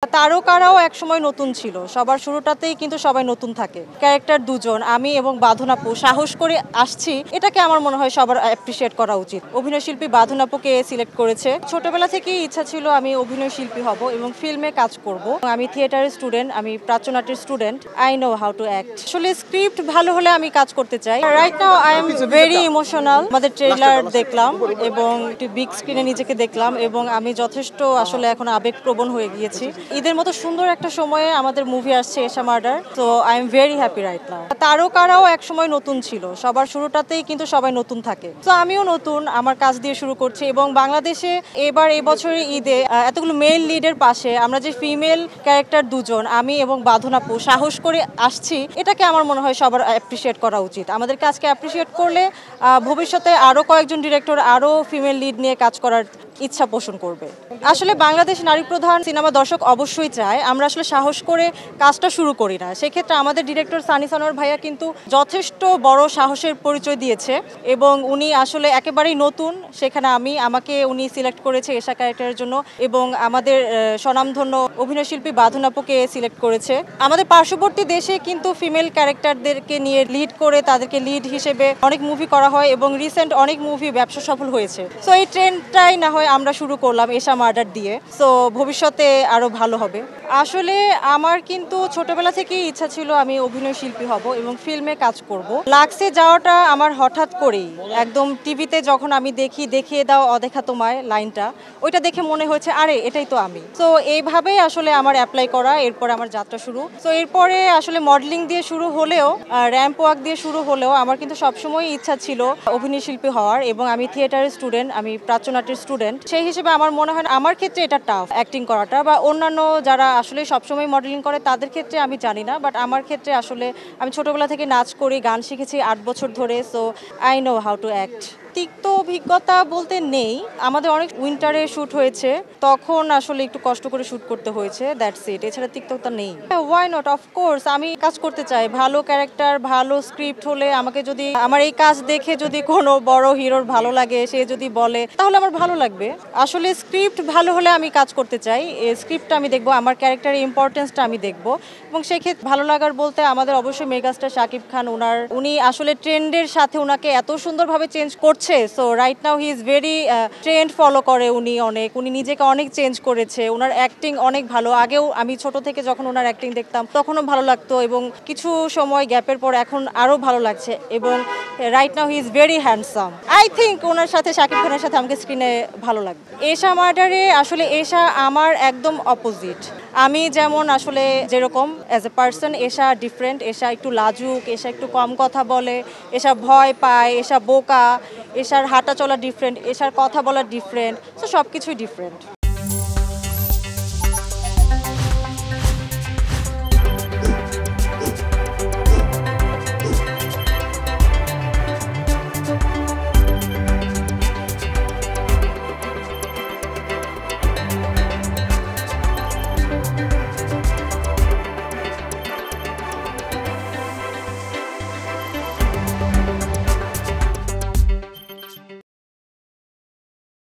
তারকারাও একসময় নতুন ছিল, সবার শুরুটাতেই কিন্তু সবাই নতুন থাকে। ক্যারেক্টার দুজন, আমি এবং বাঁধন আপু সাহস করে আসছি, এটাকে আমার মনে হয় সবার অ্যাপ্রিসিয়েট করা উচিত। অভিনয় শিল্পী বাঁধন আপুকে সিলেক্ট করেছে। ছোটবেলা থেকেই ইচ্ছা ছিল আমি অভিনয় শিল্পী হব এবং ফিল্মে কাজ করব। আমি থিয়েটারের স্টুডেন্ট, আমি প্রাচ্যনাট্যের student. I know how to act. আসলে স্ক্রিপ্ট ভালো হলে আমি কাজ করতে চাই। Right now I am very emotional. আমাদের ট্রেলার দেখলাম এবং একটু বিগ স্ক্রিনে নিজেকে দেখলাম এবং আমি যথেষ্ট আসলে এখন আবেগপ্রবণ হয়ে গিয়েছি। ঈদের মতো সুন্দর একটা সময়ে আমাদের মুভি আসছে এশা মার্ডার, তো I am very happy right now. তারকারাও একসময় নতুন ছিল, সবার শুরুটাতেই কিন্তু সবাই নতুন থাকে। তো আমিও নতুন, আমার কাজ দিয়ে শুরু করছি এবং বাংলাদেশে এই বছরের ঈদে এতগুলো মেল লিডের পাশে আমরা যে ফিমেল ক্যারেক্টার দুজন, আমি এবং বাঁধন আপু সাহস করে আসছি, এটাকে আমার মনে হয় সবার অ্যাপ্রিসিয়েট করা উচিত। আমাদেরকে আজকে অ্যাপ্রিসিয়েট করলে ভবিষ্যতে আরও কয়েকজন ডিরেক্টর আরও ফিমেল লিড নিয়ে কাজ করার ইচ্ছা পোষণ করবে। আসলে বাংলাদেশ নারী প্রধান সিনেমা দর্শক অবশ্যই চায়, আমরা আসলে সাহস করে কাজটা শুরু করি না। সেক্ষেত্রে আমাদের ডিরেক্টর সানি সানোয়ার ভাইয়া কিন্তু যথেষ্ট বড় সাহসের পরিচয় দিয়েছে এবং উনি আসলে একেবারেই নতুন। সেখানে আমাকে উনি সিলেক্ট করেছে এশা ক্যারেক্টারের জন্য এবং আমাদের স্বনামধন্য অভিনয়শিল্পী বাঁধন আপুকে সিলেক্ট করেছে। আমাদের পার্শ্ববর্তী দেশে কিন্তু ফিমেল ক্যারেক্টারদেরকে নিয়ে লিড করে তাদেরকে লিড হিসেবে অনেক মুভি করা হয় এবং রিসেন্ট অনেক মুভি ব্যবসা সফল হয়েছে। সো এই ট্রেন্ডটাই না হয় আমরা শুরু করলাম এশা মার্ডার দিয়ে। সো ভবিষ্যতে আরো ভালো হবে। আসলে আমার কিন্তু ছোটবেলা থেকেই ইচ্ছা ছিল আমি অভিনয় শিল্পী হব এবং ফিল্মে কাজ করব। লাক্সে যাওয়াটা আমার হঠাৎ করেই, একদম টিভিতে যখন আমি দেখি দেখিয়ে দাও অদেখা তোমায় লাইনটা, ওইটা দেখে মনে হয়েছে আরে এটাই তো আমি। তো এইভাবেই আসলে আমার অ্যাপ্লাই করা, এরপর আমার যাত্রা শুরু। তো এরপরে আসলে মডেলিং দিয়ে শুরু হলেও, র্যাম্প ওয়াক দিয়ে শুরু হলেও আমার কিন্তু সবসময় ইচ্ছা ছিল অভিনয় শিল্পী হওয়ার এবং আমি থিয়েটারের স্টুডেন্ট, আমি প্রাচ্যনাট্যের স্টুডেন্ট। সেই হিসেবে আমার মনে হয় আমার ক্ষেত্রে এটা টাফ অ্যাক্টিং করাটা, বা অন্যান্য যারা আসলে সবসময় মডেলিং করে তাদের ক্ষেত্রে আমি জানি না, বাট আমার ক্ষেত্রে আসলে আমি ছোটবেলা থেকে নাচ করি, গান শিখেছি 8 বছর ধরে। So I know how to act. তিক্ত অভিজ্ঞতা বলতে নেই, আমাদের অনেক উইন্টারে শ্যুট হয়েছে, তখন আসলে একটু কষ্ট করে শ্যুট করতে হয়েছে, দ্যাটস ইট। এছাড়া তিক্ততা নেই। ওয়াই নট, অফকোর্স আমি কাজ করতে চাই। ভালো ক্যারেক্টার, ভালো স্ক্রিপ্ট হলে আমাকে যদি আমার এই কাজ দেখে যদি কোনো বড় হিরোর ভালো লাগে, সে যদি বলে, তাহলে আমার ভালো লাগবে। আসলে স্ক্রিপ্ট ভালো হলে আমি কাজ করতে চাই, স্ক্রিপ্টটা আমি দেখবো, আমার ক্যারেক্টারের ইম্পর্টেন্সটা আমি দেখবো এবং সেক্ষেত্রে ভালো লাগার বলতে আমাদের অবশ্যই মেগাস্টার শাকিব খান। উনি আসলে ট্রেন্ডের সাথে ওনাকে এত সুন্দরভাবে চেঞ্জ করছে। So right now he is very trend follow করে উনি নিজেকে অনেক চেঞ্জ করেছে। ওনার অ্যাক্টিং অনেক ভালো। আগেও আমি ছোট থেকে যখন ওনার অ্যাক্টিং দেখতাম তখনও ভালো লাগতো এবং কিছু সময় গ্যাপের পর এখন আরও ভালো লাগছে এবং right now he is very handsome. I think ওনার সাথে শাকিব খানের সাথে আমাকে স্ক্রিনে ভালো লাগবে। এশা মার্ডারে আসলে এশা আমার একদম অপোজিট। আমি যেমন আসলে যেরকম as a person, Esha different. Esha একটু লাজুক, এশা একটু কম কথা বলে, এশা ভয় পায়, এশা বোকা, এশার হাঁটা চলা ডিফারেন্ট, এশার কথা বলা ডিফারেন্ট। তো সব কিছুই ডিফারেন্ট।